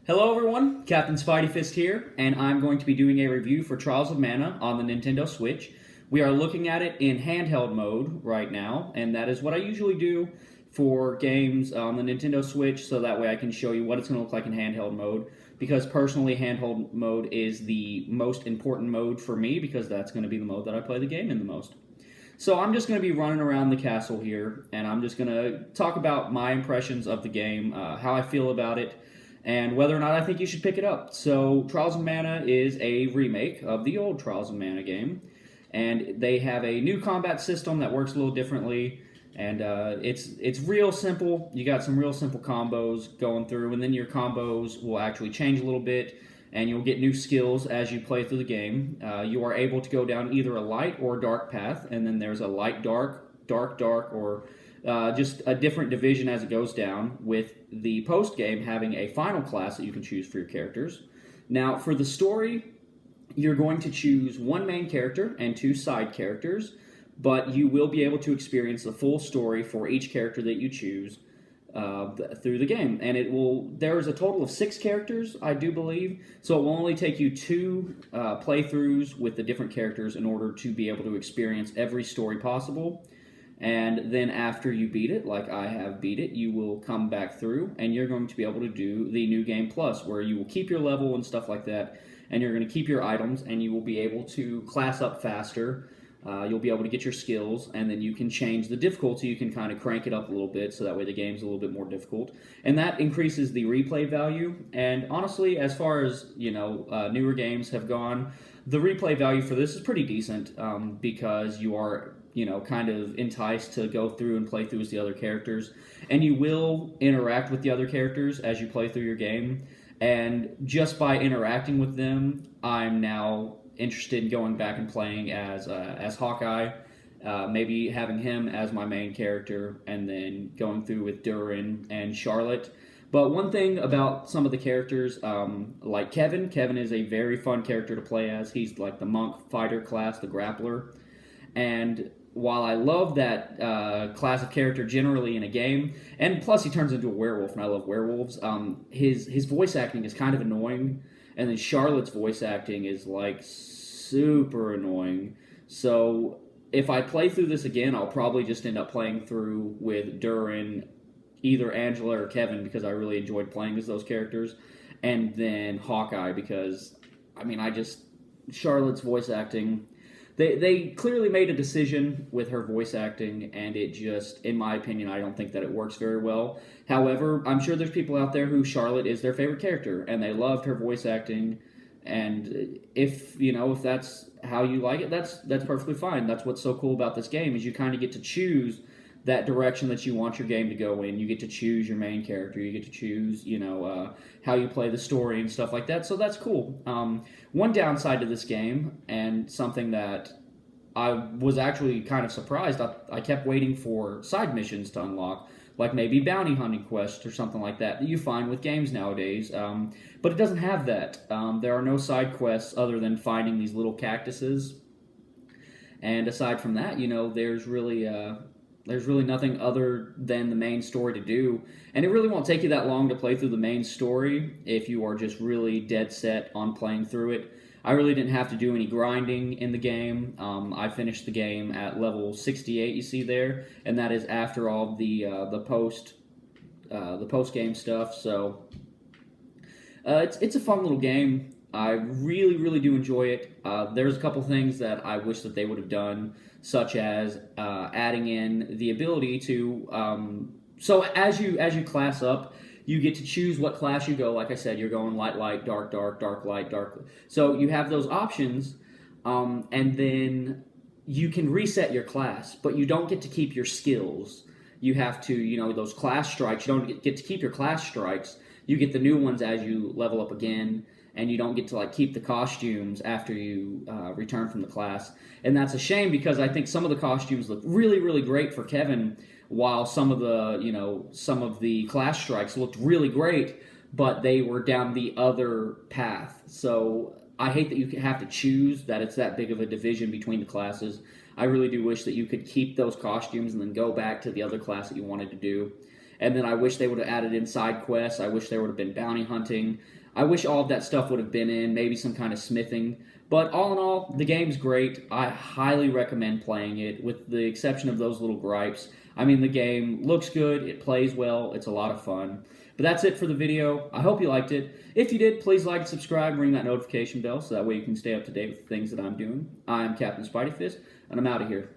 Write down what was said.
Hello everyone, Captain Spidey Fist here, and I'm going to be doing a review for Trials of Mana on the Nintendo Switch. We are looking at it in handheld mode right now, and that is what I usually do for games on the Nintendo Switch, so that way I can show you what it's going to look like in handheld mode, because personally handheld mode is the most important mode for me, because that's going to be the mode that I play the game in the most. So I'm just going to be running around the castle here, and I'm just going to talk about my impressions of the game, how I feel about it, and whether or not I think you should pick it up. So, Trials of Mana is a remake of the old Trials of Mana game, and they have a new combat system that works a little differently, and it's real simple. You got some real simple combos going through, and then your combos will actually change a little bit, and you'll get new skills as you play through the game. You are able to go down either a light or dark path, and then there's a light dark, dark dark, or just a different division as it goes down, with the post game having a final class that you can choose for your characters. Now, for the story, you're going to choose one main character and two side characters, but you will be able to experience the full story for each character that you choose through the game. And there's a total of 6 characters, I do believe, so it will only take you 2 playthroughs with the different characters in order to be able to experience every story possible. And then after you beat it, like I have beat it, you will come back through and you're going to be able to do the New Game Plus, where you will keep your level and stuff like that, and you're going to keep your items, and you will be able to class up faster. You'll be able to get your skills, and then you can change the difficulty. You can kind of crank it up a little bit, so that way the game's a little bit more difficult. And that increases the replay value. And honestly, as far as, newer games have gone, the replay value for this is pretty decent, because you are kind of enticed to go through and play through as the other characters. And you will interact with the other characters as you play through your game. And just by interacting with them, I'm now interested in going back and playing as Hawkeye, maybe having him as my main character, and then going through with Durin and Charlotte. But one thing about some of the characters, like Kevin is a very fun character to play as. He's like the monk fighter class, the grappler. And while I love that class of character generally in a game, and plus he turns into a werewolf, and I love werewolves, his voice acting is kind of annoying, and then Charlotte's voice acting is like super annoying. So if I play through this again, I'll probably just end up playing through with Durin, either Angela or Kevin, because I really enjoyed playing as those characters, and then Hawkeye, because Charlotte's voice acting, They clearly made a decision with her voice acting, and it just, in my opinion, I don't think that it works very well. However, I'm sure there's people out there who Charlotte is their favorite character, and they loved her voice acting, and if that's how you like it, that's perfectly fine. That's what's so cool about this game, is you kind of get to choose that direction that you want your game to go in. You get to choose your main character. You get to choose, how you play the story and stuff like that. So that's cool. One downside to this game, and something that I was actually kind of surprised, I kept waiting for side missions to unlock, like maybe bounty hunting quests or something like that you find with games nowadays. But it doesn't have that. There are no side quests other than finding these little cactuses. And aside from that, there's really nothing other than the main story to do. And it really won't take you that long to play through the main story if you are just really dead set on playing through it. I really didn't have to do any grinding in the game. I finished the game at level 68, you see there, and that is after all the post game stuff. So it's a fun little game. I really, really do enjoy it. There's a couple things that I wish that they would have done, such as adding in the ability to. So as you class up, you get to choose what class you go. Like I said, you're going light, light, dark, dark, dark, light, dark. So you have those options, and then you can reset your class, but you don't get to keep your skills. You have to, those class strikes. You don't get to keep your class strikes. You get the new ones as you level up again. And you don't get to keep the costumes after you return from the class. And that's a shame, because I think some of the costumes look really, really great for Kevin, while some of the class strikes looked really great, but they were down the other path. So I hate that you have to choose, that it's that big of a division between the classes. I really do wish that you could keep those costumes and then go back to the other class that you wanted to do. And then I wish they would have added in side quests. I wish there would have been bounty hunting. I wish all of that stuff would have been in, maybe some kind of smithing. But all in all, the game's great. I highly recommend playing it, with the exception of those little gripes. I mean, the game looks good, it plays well, it's a lot of fun. But that's it for the video. I hope you liked it. If you did, please like and subscribe, ring that notification bell so that way you can stay up to date with the things that I'm doing. I'm Captain Spidey Fist, and I'm out of here.